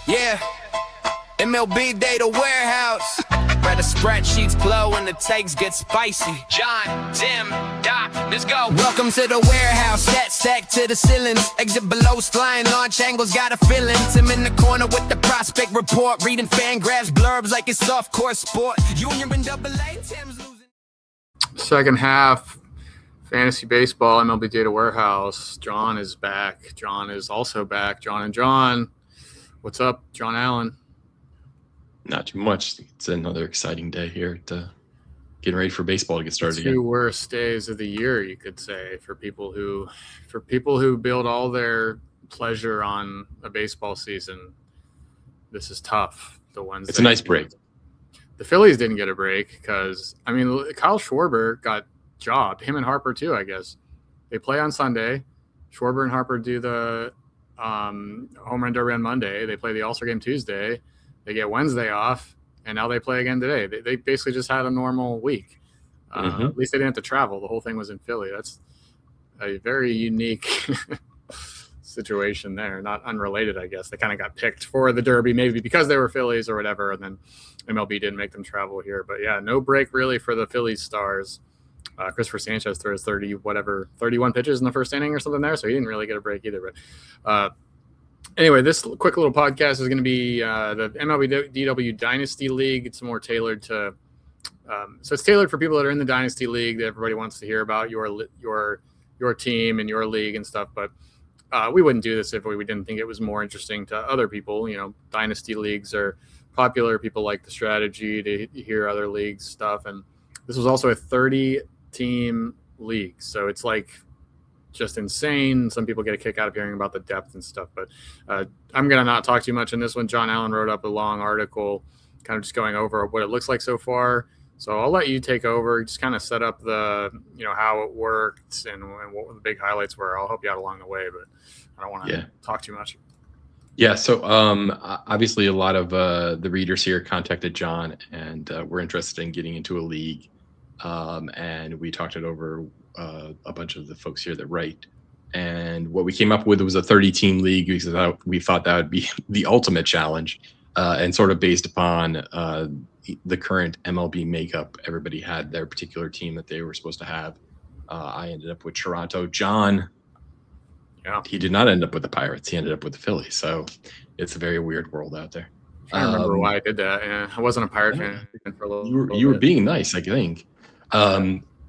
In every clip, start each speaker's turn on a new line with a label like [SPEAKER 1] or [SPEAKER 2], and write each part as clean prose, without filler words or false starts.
[SPEAKER 1] Yeah, MLB Data Warehouse. Where the spreadsheets flow and the takes get spicy. John, Tim, Doc, let's go. Welcome to the warehouse, stacked to the ceilings. Exit below's flying, launch angles got a feeling. Tim in the corner with the prospect report, reading fan graphs, blurbs like it's soft court sport. Junior in AA, Tim's losing.
[SPEAKER 2] Second half, fantasy baseball, MLB Data Warehouse. John is back. John is also back. John and John. What's up, John Allen?
[SPEAKER 3] Not too much. It's another exciting day here to getting ready for baseball to get started again.
[SPEAKER 2] Two worst days of the year, you could say, for people who build all their pleasure on a baseball season. This is tough.
[SPEAKER 3] It's a nice break.
[SPEAKER 2] The Phillies didn't get a break because, Kyle Schwarber got jobbed. Him and Harper too, I guess. They play on Sunday. Schwarber and Harper do the home run derby on Monday. They play the All-Star game Tuesday. They get Wednesday off, and now they play again today. They basically just had a normal week. At least they didn't have to travel. The whole thing was in Philly. That's a very unique situation there. Not unrelated, I guess. They kind of got picked for the Derby, maybe because they were Phillies or whatever, and then MLB didn't make them travel here. But, yeah, no break really for the Phillies stars. Christopher Sanchez throws 31 pitches in the first inning or something there, so he didn't really get a break either. But anyway, this quick little podcast is going to be the MLB DW Dynasty League. It's more tailored to so it's tailored for people that are in the Dynasty League that everybody wants to hear about your team and your league and stuff. But we wouldn't do this if we didn't think it was more interesting to other people. You know, Dynasty Leagues are popular. People like the strategy to hear other leagues stuff. And this was also a 30-team league. So it's like just insane. Some people get a kick out of hearing about the depth and stuff, but I'm going to not talk too much in this one. John Allen wrote up a long article kind of just going over what it looks like so far. So I'll let you take over, just kind of set up the, how it worked and what the big highlights were. I'll help you out along the way, but I don't want to talk too much.
[SPEAKER 3] Yeah. So obviously a lot of the readers here contacted John and we're interested in getting into a league. And we talked it over a bunch of the folks here that write. And what we came up with was a 30-team league because we thought that would be the ultimate challenge and sort of based upon the current MLB makeup. Everybody had their particular team that they were supposed to have. I ended up with Toronto. John, he did not end up with the Pirates. He ended up with the Phillies. So it's a very weird world out there.
[SPEAKER 2] I don't remember why I did that. Yeah, I wasn't a Pirate fan for a little
[SPEAKER 3] You were being nice, I think.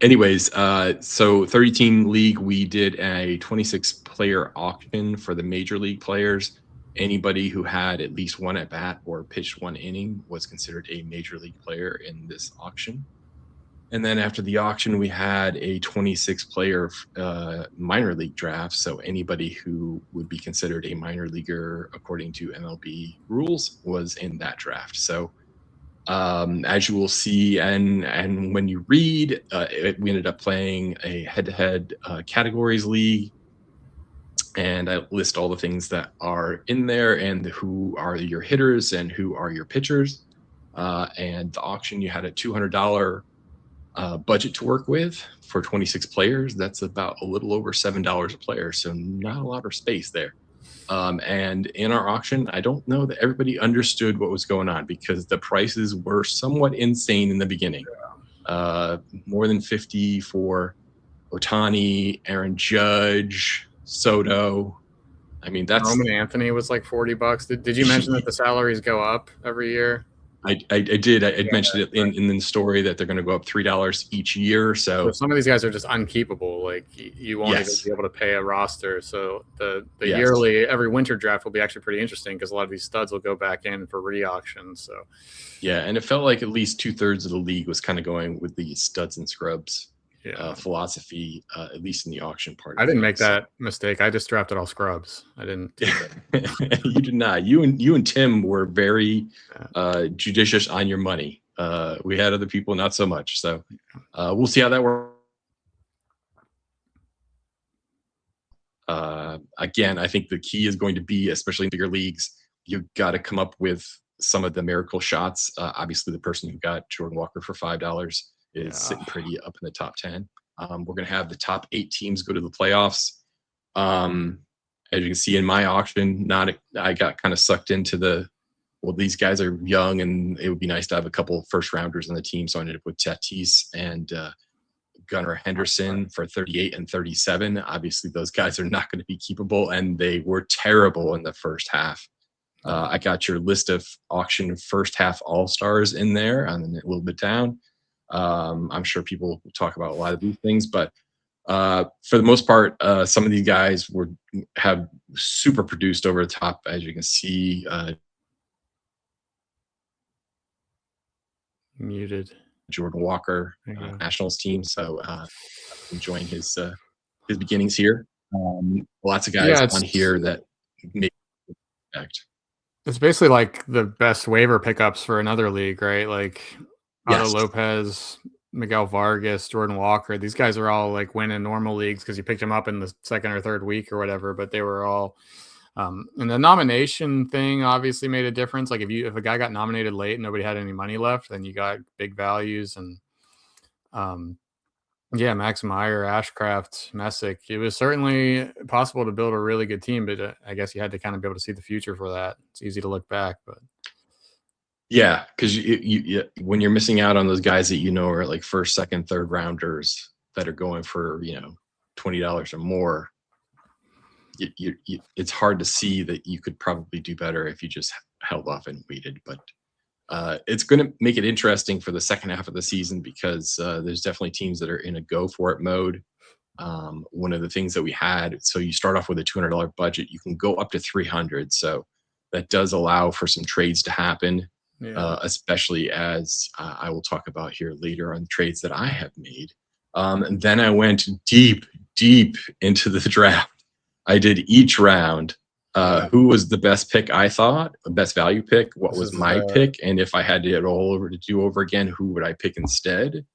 [SPEAKER 3] Anyways, so 30-team league, we did a 26-player auction for the major league players. Anybody who had at least one at bat or pitched one inning was considered a major league player in this auction. And then after the auction, we had a 26-player minor league draft. So anybody who would be considered a minor leaguer according to MLB rules was in that draft. So as you will see, and when you read, we ended up playing a head-to-head categories league, and I list all the things that are in there and who are your hitters and who are your pitchers. And the auction, you had a $200 budget to work with for 26 players. That's about a little over $7 a player, so not a lot of space there. And in our auction, I don't know that everybody understood what was going on because the prices were somewhat insane in the beginning. More than 50 for Ohtani, Aaron Judge, Soto. That's
[SPEAKER 2] Roman Anthony was like $40. Did you mention that the salaries go up every year?
[SPEAKER 3] I did. I mentioned it in the story that they're going to go up $3 each year. So
[SPEAKER 2] some of these guys are just unkeepable. Like you won't even be able to pay a roster. So the yearly, every winter draft will be actually pretty interesting because a lot of these studs will go back in for re-auction. So
[SPEAKER 3] yeah, and it felt like at least 2/3 of the league was kind of going with the studs and scrubs philosophy, at least in the auction part.
[SPEAKER 2] I didn't make that mistake. I just drafted all scrubs. I didn't.
[SPEAKER 3] You did not. You and Tim were very judicious on your money. We had other people not so much. So we'll see how that works. Again, I think the key is going to be, especially in bigger leagues, you've got to come up with some of the miracle shots. Obviously, the person who got Jordan Walker for $5 is sitting pretty up in the top 10. We're going to have the top 8 teams go to the playoffs. As you can see in my auction, I got kind of sucked into these guys are young and it would be nice to have a couple of first rounders on the team. So I ended up with Tatis and Gunnar Henderson for 38 and 37. Obviously, those guys are not going to be keepable, and they were terrible in the first half. I got your list of auction first half all-stars in there, and then a little bit down. I'm sure people will talk about a lot of these things, but for the most part, some of these guys have super produced over the top, as you can see.
[SPEAKER 2] Muted.
[SPEAKER 3] Jordan Walker, Nationals team. So enjoying his beginnings here. Lots of guys on here that make impact.
[SPEAKER 2] It's basically like the best waiver pickups for another league, right? Like Otto Lopez, Miguel Vargas, Jordan Walker. These guys are all like winning normal leagues because you picked them up in the second or third week or whatever, but they were all and the nomination thing obviously made a difference. Like if a guy got nominated late and nobody had any money left, then you got big values. And Max Meyer, Ashcraft, Messick. It was certainly possible to build a really good team, but I guess you had to kind of be able to see the future for that. It's easy to look back, but
[SPEAKER 3] yeah, because you when you're missing out on those guys that are like first, second, third rounders that are going for $20 or more. It's hard to see that you could probably do better if you just held off and waited. But it's going to make it interesting for the second half of the season because there's definitely teams that are in a go for it mode. One of the things that we had, so you start off with a $200 budget, you can go up to 300. So that does allow for some trades to happen, especially as I will talk about here later on trades that I have made. And then I went deep into the draft. I did each round. Who was the best pick? I thought the best value pick. What was my pick? And if I had to do over again, who would I pick instead?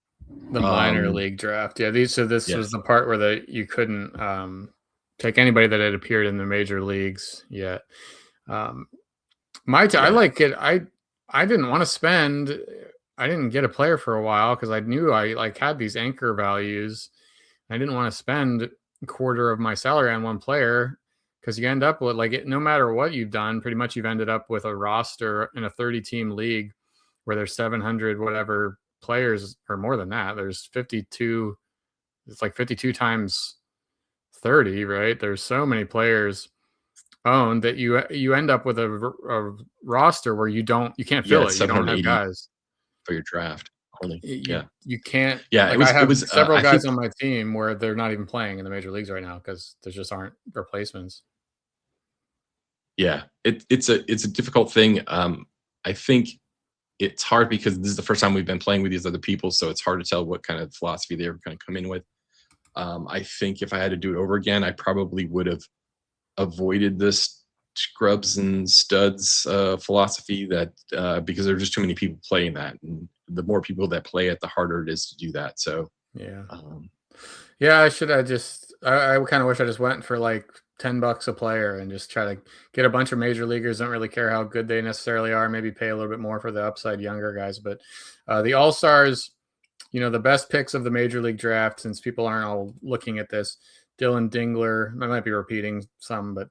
[SPEAKER 2] The minor league draft. Yeah, this was the part where you couldn't take anybody that had appeared in the major leagues yet. I like it. I didn't want to spend. I didn't get a player for a while because I knew I had these anchor values. I didn't want to spend a quarter of my salary on one player because you end up with no matter what you've done, pretty much you've ended up with a roster in a 30-team league where there's 700 whatever players or more than that. There's 52. It's like 52 times 30, right? There's so many players owned that you end up with a roster where you can't fill it. You don't have guys
[SPEAKER 3] for your draft.
[SPEAKER 2] You can't.
[SPEAKER 3] Yeah,
[SPEAKER 2] I have several guys on my team where they're not even playing in the major leagues right now because there just aren't replacements.
[SPEAKER 3] Yeah, it's a difficult thing. I think it's hard because this is the first time we've been playing with these other people, so it's hard to tell what kind of philosophy they were going to come in with. I think if I had to do it over again, I probably would have avoided this scrubs and studs philosophy that because there are just too many people playing that, and the more people that play it, the harder it is to do that. So
[SPEAKER 2] I should have I kind of wish I just went for like $10 a player and just try to get a bunch of major leaguers. Don't really care how good they necessarily are. Maybe pay a little bit more for the upside younger guys. But the all-stars, the best picks of the major league draft, since people aren't all looking at this, Dylan Dingler, I might be repeating some, but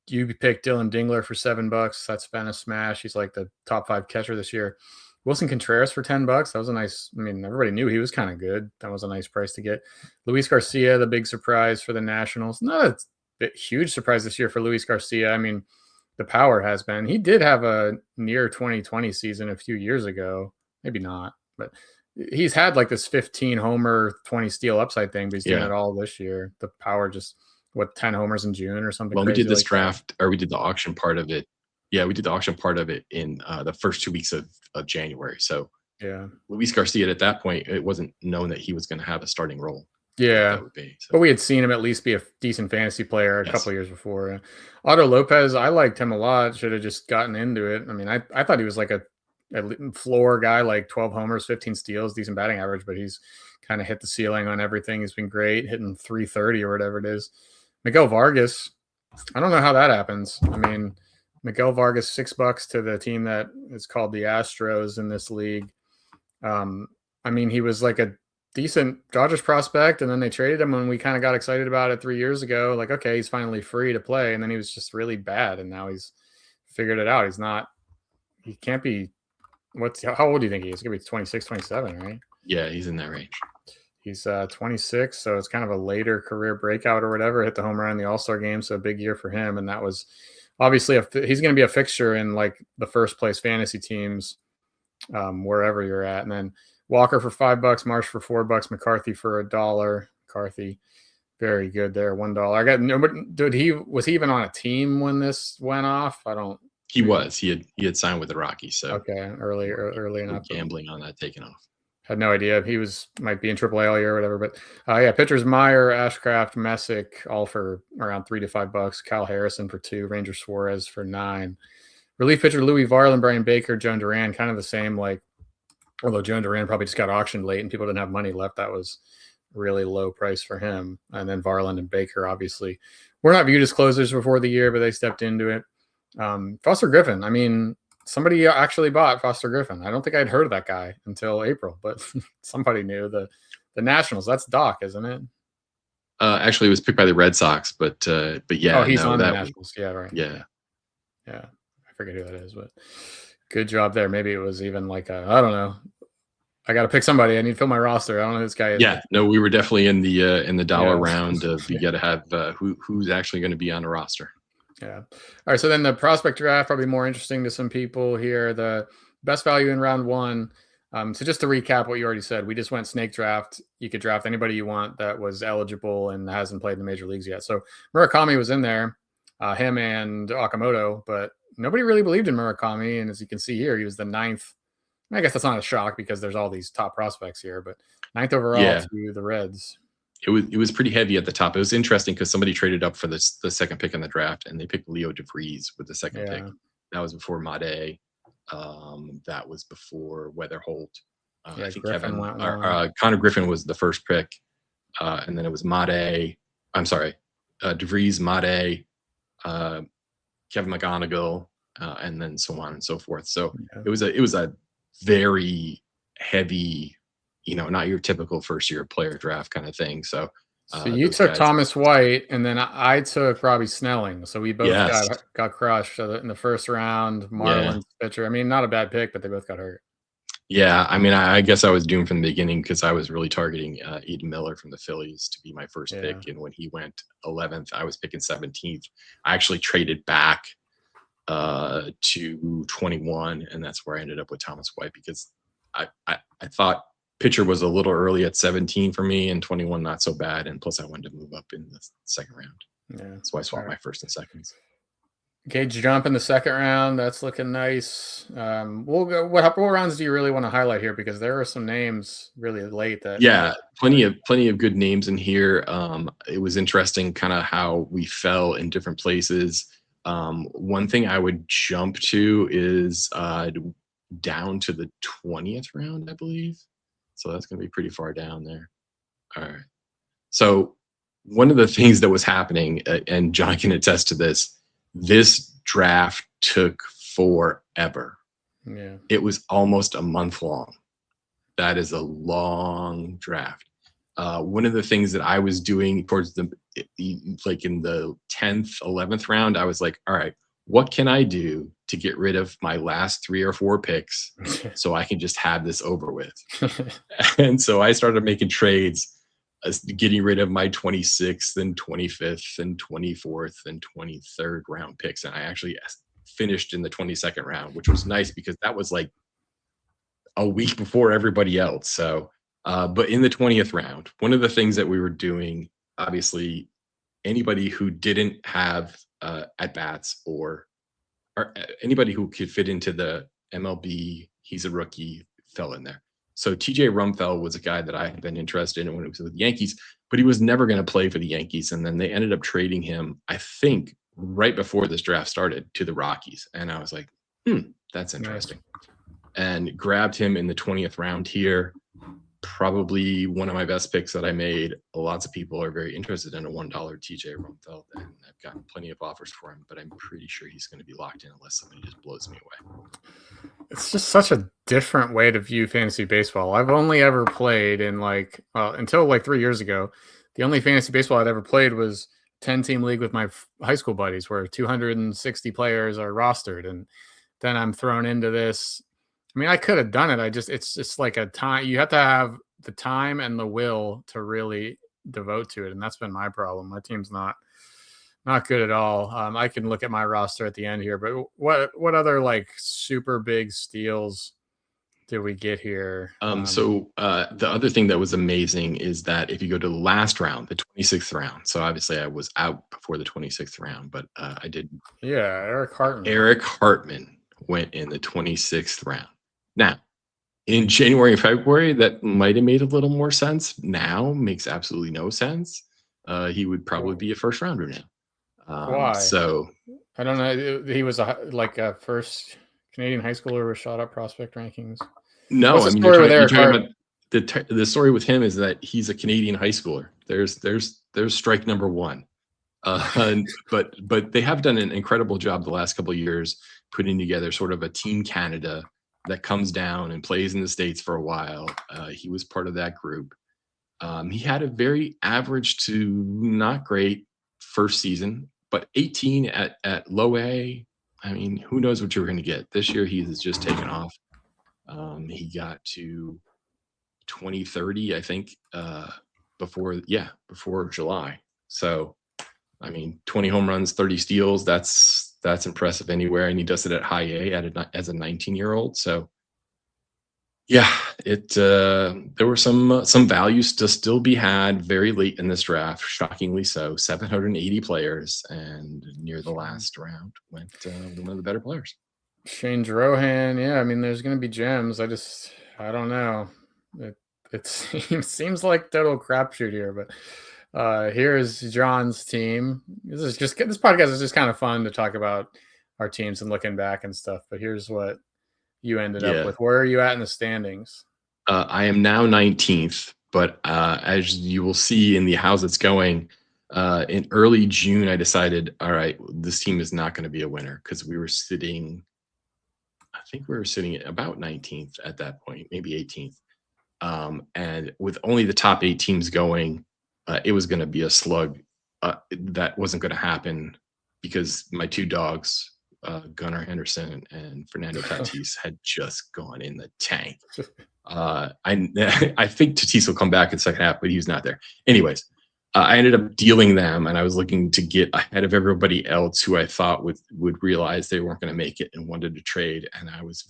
[SPEAKER 2] you picked Dylan Dingler for $7. That's been a smash. He's like the top 5 catcher this year. Wilson Contreras for $10. That was a nice, everybody knew he was kind of good. That was a nice price to get. Luis Garcia, the big surprise for the Nationals. Not a huge surprise this year for Luis Garcia. The power has been. He did have a near 2020 season a few years ago. Maybe not, but he's had like this 15 homer, 20 steal upside thing, but he's doing it all this year. The power just, 10 homers in June or something.
[SPEAKER 3] Well, we did this draft, or we did the auction part of it. Yeah, we did the auction part of it in the first 2 weeks of January. So Luis Garcia, at that point, it wasn't known that he was going to have a starting role.
[SPEAKER 2] Yeah, but we had seen him at least be a decent fantasy player a couple of years before. Otto Lopez, I liked him a lot. Should have just gotten into it. I thought he was like a floor guy, like 12 homers, 15 steals, decent batting average, but he's kind of hit the ceiling on everything. He's been great, hitting 330 or whatever it is. Miguel Vargas, I don't know how that happens. Miguel Vargas, $6 to the team that is called the Astros in this league. He was like a decent Dodgers prospect, and then they traded him when we kind of got excited about it 3 years ago. Like, okay, he's finally free to play, and then he was just really bad, and now he's figured it out. He can't be. How old do you think he is? He's gonna be 26, 27, right?
[SPEAKER 3] Yeah, he's in that range.
[SPEAKER 2] He's 26, so it's kind of a later career breakout or whatever. Hit the home run in the All-Star game, so a big year for him. And that was obviously he's going to be a fixture in like the first place fantasy teams, wherever you're at. And then Walker for $5, Marsh for $4, McCarthy for $1. McCarthy, very good there, $1. I got nobody. Was he even on a team when this went off?
[SPEAKER 3] He was. He had signed with the Rockies. So
[SPEAKER 2] okay, early enough.
[SPEAKER 3] Gambling on that taking off.
[SPEAKER 2] Had no idea. He might be in AAA all year or whatever. But yeah, pitchers Meyer, Ashcraft, Messick, all for around $3 to $5. Kyle Harrison for $2. Ranger Suarez for $9. Relief pitcher Louis Varland, Brian Baker, Joan Duran, kind of the same. Like, although Joan Duran probably just got auctioned late and people didn't have money left, that was really low price for him. And then Varland and Baker, obviously, were not viewed as closers before the year, but they stepped into it. Foster Griffin. I mean, somebody actually bought Foster Griffin. I don't think I'd heard of that guy until April, but somebody knew. The Nationals. That's Doc, isn't it?
[SPEAKER 3] Actually, it was picked by the Red Sox, but yeah.
[SPEAKER 2] Oh, he's on the Nationals. Yeah, right.
[SPEAKER 3] Yeah.
[SPEAKER 2] I forget who that is, but good job there. Maybe it was even like I don't know. I got to pick somebody. I need to fill my roster. I don't know who this guy is.
[SPEAKER 3] Yeah, no, we were definitely in the dollar round of you got to have who's actually going to be on a roster.
[SPEAKER 2] Yeah. All right. So then the prospect draft, probably more interesting to some people here. The best value in round 1. So just to recap what you already said, we just went snake draft. You could draft anybody you want that was eligible and hasn't played in the major leagues yet. So Murakami was in there, him and Okamoto, but nobody really believed in Murakami. And as you can see here, he was the 9th. I guess that's not a shock because there's all these top prospects here, but 9th overall to the Reds.
[SPEAKER 3] It was pretty heavy at the top. It was interesting because somebody traded up for the second pick in the draft, and they picked Leo DeVries with the second pick. That was before Made. That was before Weatherholt. I think Connor Griffin was the first pick, and then it was Made. I'm sorry, DeVries, Made, Kevin McGonigal, and then so on and so forth. So it was a very heavy, not your typical first year player draft kind of thing. So
[SPEAKER 2] you took Thomas White, and then I took Robbie Snelling. So we both got crushed in the first round. Marlins pitcher. I mean, not a bad pick, but they both got hurt.
[SPEAKER 3] Yeah, I mean, I guess I was doomed from the beginning because I was really targeting Eden Miller from the Phillies to be my first pick. And when he went 11th, I was picking 17th. I actually traded back to 21, and that's where I ended up with Thomas White because I thought pitcher was a little early at 17 for me, and 21 not so bad, and plus I wanted to move up in the second round. So I swapped my first and seconds.
[SPEAKER 2] Okay, jump in the second round. That's looking nice. We'll go. What rounds do you really want to highlight here? Because there are some names really late that.
[SPEAKER 3] Plenty of good names in here. It was interesting, kind of how we fell in different places. One thing I would jump to is down to the 20th round, I believe. So that's going to be pretty far down there. All right. So one of the things that was happening, and John can attest to this draft took forever.
[SPEAKER 2] Yeah.
[SPEAKER 3] It was almost a month long. That is a long draft. One of the things that I was doing towards like in the 10th, 11th round, I was like, all right, what can I do to get rid of my last 3 or 4 picks so I can just have this over with? And so I started making trades, getting rid of my 26th and 25th and 24th and 23rd round picks. And I actually finished in the 22nd round, which was nice because that was like a week before everybody else. So, but in the 20th round, one of the things that we were doing, obviously, anybody who didn't have at-bats or anybody who could fit into the MLB, he's a rookie, fell in there. So TJ Rumfeld was a guy that I had been interested in when he was with the Yankees, but he was never going to play for the Yankees. And then they ended up trading him, I think, right before this draft started to the Rockies. And I was like, that's interesting. And grabbed him in the 20th round here. probably one of my best picks that I made. Lots of people are very interested in a $1 TJ Rumfeld, and I've gotten plenty of offers for him, but I'm pretty sure he's going to be locked in unless somebody just blows me away.
[SPEAKER 2] It's just such a different way to view fantasy baseball. I've only ever played in until 3 years ago, the only fantasy baseball I'd ever played was 10-team league with my high school buddies where 260 players are rostered. And then I'm thrown into this. I mean, I could have done it. It's just like a time. You have to have the time and the will to really devote to it. And that's been my problem. My team's not good at all. I can look at my roster at the end here, but what other like super big steals did we get here?
[SPEAKER 3] So the other thing that was amazing is that if you go to the last round, the 26th round, so obviously I was out before the 26th round, but I did.
[SPEAKER 2] Yeah, Eric Hartman.
[SPEAKER 3] Eric Hartman went in the 26th round. Now, in January and February, that might have made a little more sense. Now makes absolutely no sense. He would probably be a first rounder now.
[SPEAKER 2] Why?
[SPEAKER 3] So
[SPEAKER 2] I don't know. He was a first Canadian high schooler with shot up prospect rankings.
[SPEAKER 3] No,
[SPEAKER 2] What's
[SPEAKER 3] I mean you're talking about the story with him is that he's a Canadian high schooler. There's strike number one. But they have done an incredible job the last couple of years putting together sort of a Team Canada that comes down and plays in the States for a while. He was part of that group. He had a very average to not great first season, but 18 at low A. I mean, who knows what you're going to get. This year, he has just taken off. He got to 2030, I think, before July. So, I mean, 20 home runs, 30 steals. That's impressive anywhere, and he does it at high A as a 19-year-old. So, yeah, there were some values to still be had very late in this draft. Shockingly so, 780 players, and near the last round went one of the better players.
[SPEAKER 2] Shane Drohan, yeah. I mean, there's going to be gems. I don't know. It seems like total crapshoot here, but here's John's team. This podcast is just kind of fun to talk about our teams and looking back and stuff. But here's what you ended up with. Where are you at in the standings?
[SPEAKER 3] I am now 19th, but as you will see in the how's it's going, in early June, I decided, all right, this team is not going to be a winner because we were sitting at about 19th at that point, maybe 18th. And with only the top 8 teams going, it was going to be a slug. That wasn't going to happen because my two dogs, Gunnar Henderson and Fernando Tatis, had just gone in the tank. I think Tatis will come back in the second half, but he's not there. Anyways, I ended up dealing them, and I was looking to get ahead of everybody else who I thought would realize they weren't going to make it and wanted to trade. And I was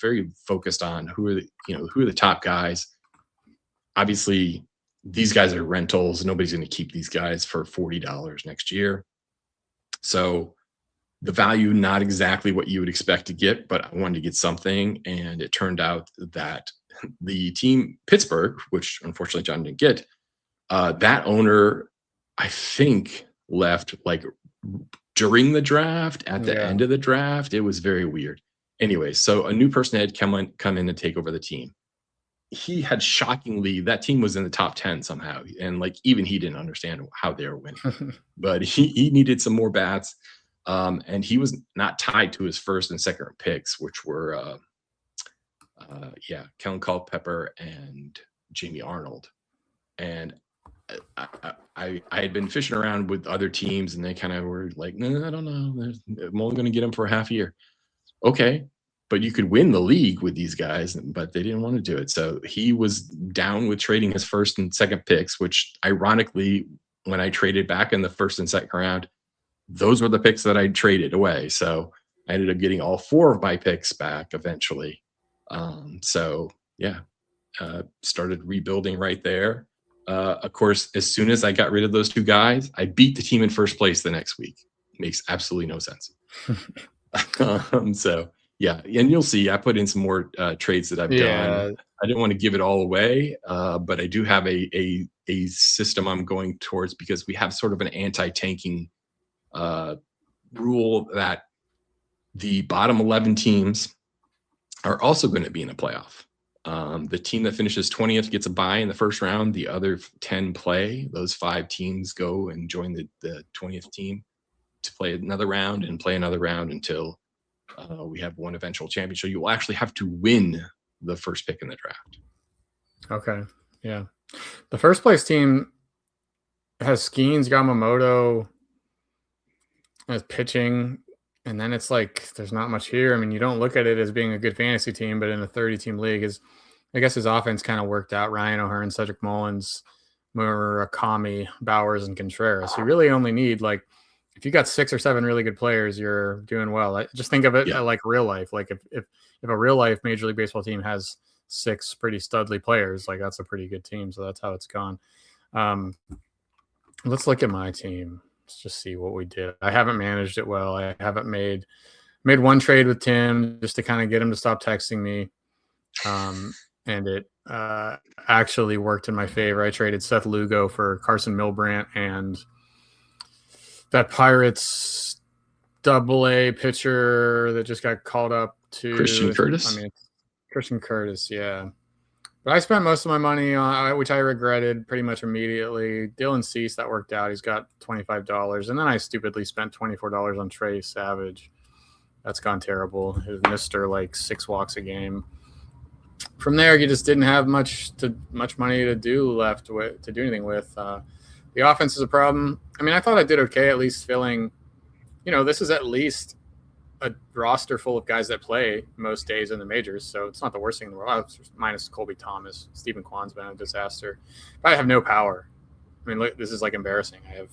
[SPEAKER 3] very focused on who are the top guys. Obviously, these guys are rentals. Nobody's going to keep these guys for $40 next year. So the value, not exactly what you would expect to get, but I wanted to get something. And it turned out that the team Pittsburgh, which unfortunately John didn't get, that owner, I think, left like during the draft, at the end of the draft. It was very weird. Anyway, so a new person had come in and take over the team. He had shockingly, that team was in the top 10 somehow. And like, even he didn't understand how they were winning, but he needed some more bats. And he was not tied to his first and second picks, which were, Kellen Culpepper and Jamie Arnold. And I had been fishing around with other teams, and they kind of were like, no, I don't know. I'm only going to get him for a half a year. Okay, but you could win the league with these guys, but they didn't want to do it. So he was down with trading his first and second picks, which ironically, when I traded back in the first and second round, those were the picks that I traded away. So I ended up getting all 4 of my picks back eventually. Started rebuilding right there. Of course, as soon as I got rid of those 2 guys, I beat the team in first place the next week. Makes absolutely no sense. And you'll see, I put in some more trades that I've done. I didn't want to give it all away, but I do have a system I'm going towards, because we have sort of an anti-tanking rule that the bottom 11 teams are also going to be in a playoff. The team that finishes 20th gets a bye in the first round. The other 10 play. Those 5 teams go and join the 20th team to play another round and play another round until we have one eventual champion. So you will actually have to win the first pick in the draft.
[SPEAKER 2] Okay. Yeah. The first place team has Skeens, Yamamoto as pitching. And then it's like, there's not much here. I mean, you don't look at it as being a good fantasy team, but in a 30-team league, I guess his offense kind of worked out. Ryan O'Hearn, Cedric Mullins, Murakami, Bowers, and Contreras. You really only need, like, if you got 6 or 7 really good players, you're doing well. Just think of it like real life. Like if a real life Major League Baseball team has 6 pretty studly players, like that's a pretty good team. So that's how it's gone. Let's look at my team. Let's just see what we did. I haven't managed it well. I haven't made one trade with Tim just to kind of get him to stop texting me. And it actually worked in my favor. I traded Seth Lugo for Carson Milbrandt and that Pirates AA pitcher that just got called up to
[SPEAKER 3] Christian Curtis.
[SPEAKER 2] Christian Curtis, yeah. But I spent most of my money on, which I regretted pretty much immediately. Dylan Cease, that worked out. He's got $25. And then I stupidly spent $24 on Trey Savage. That's gone terrible. His Mr. like 6 walks a game. From there, you just didn't have much money to do anything with. The offense is a problem. I mean, I thought I did okay, at least filling, this is at least a roster full of guys that play most days in the majors. So it's not the worst thing in the world, minus Colby Thomas. Stephen Kwan's been a disaster. But I have no power. I mean, look, this is like embarrassing. I have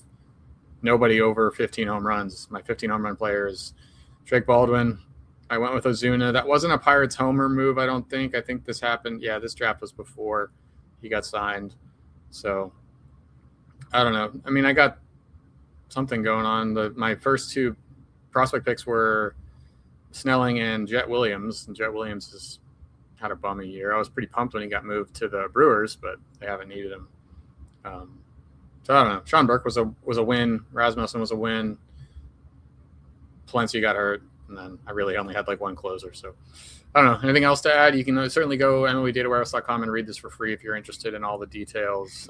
[SPEAKER 2] nobody over 15 home runs. My 15 home run player is Drake Baldwin. I went with Ozuna. That wasn't a Pirates homer move, I don't think. I think this happened. Yeah, this draft was before he got signed. So I don't know. I mean, I got something going on. My first 2 prospect picks were Snelling and Jet Williams. And Jet Williams has had a bummy year. I was pretty pumped when he got moved to the Brewers, but they haven't needed him. So I don't know. Sean Burke was a win. Rasmussen was a win. Palencia got hurt. And then I really only had like 1 closer. So I don't know. Anything else to add? You can certainly go MLBDatawarehouse.com and read this for free if you're interested in all the details.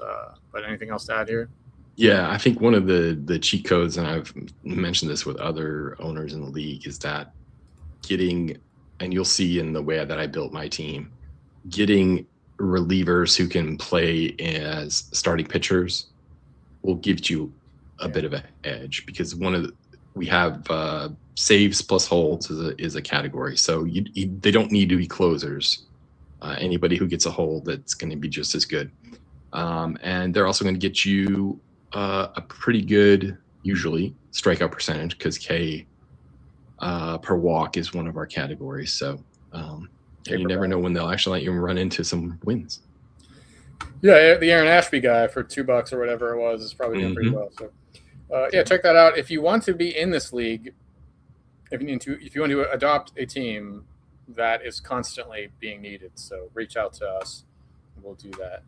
[SPEAKER 2] But anything else to add here?
[SPEAKER 3] Yeah, I think one of the cheat codes, and I've mentioned this with other owners in the league, is that getting, and you'll see in the way that I built my team, getting relievers who can play as starting pitchers will give you a bit of an edge, because we have saves plus holds is a category. So they don't need to be closers. Anybody who gets a hold, that's going to be just as good. And they're also going to get you a pretty good, usually, strikeout percentage, because K per walk is one of our categories. So and you never know when they'll actually let you run into some wins.
[SPEAKER 2] Yeah, the Aaron Ashby guy for $2 or whatever it was is probably doing pretty well. So check that out. If you want to be in this league, if you want to adopt a team that is constantly being needed, so reach out to us. We'll do that.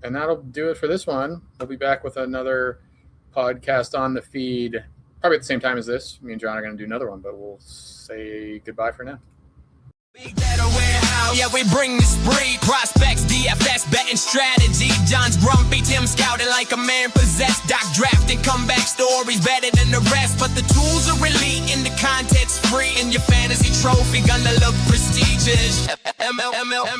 [SPEAKER 2] And that'll do it for this one. We'll be back with another podcast on the feed, probably at the same time as this. Me and John are going to do another one, but we'll say goodbye for now.
[SPEAKER 1] Big Data Warehouse. Yeah, we bring the spree. Prospects, DFS, betting strategy. John's grumpy, Tim scouting like a man possessed. Doc drafting comeback stories better than the rest. But the tools are elite and the content's free. And your fantasy trophy gonna look prestigious. ML.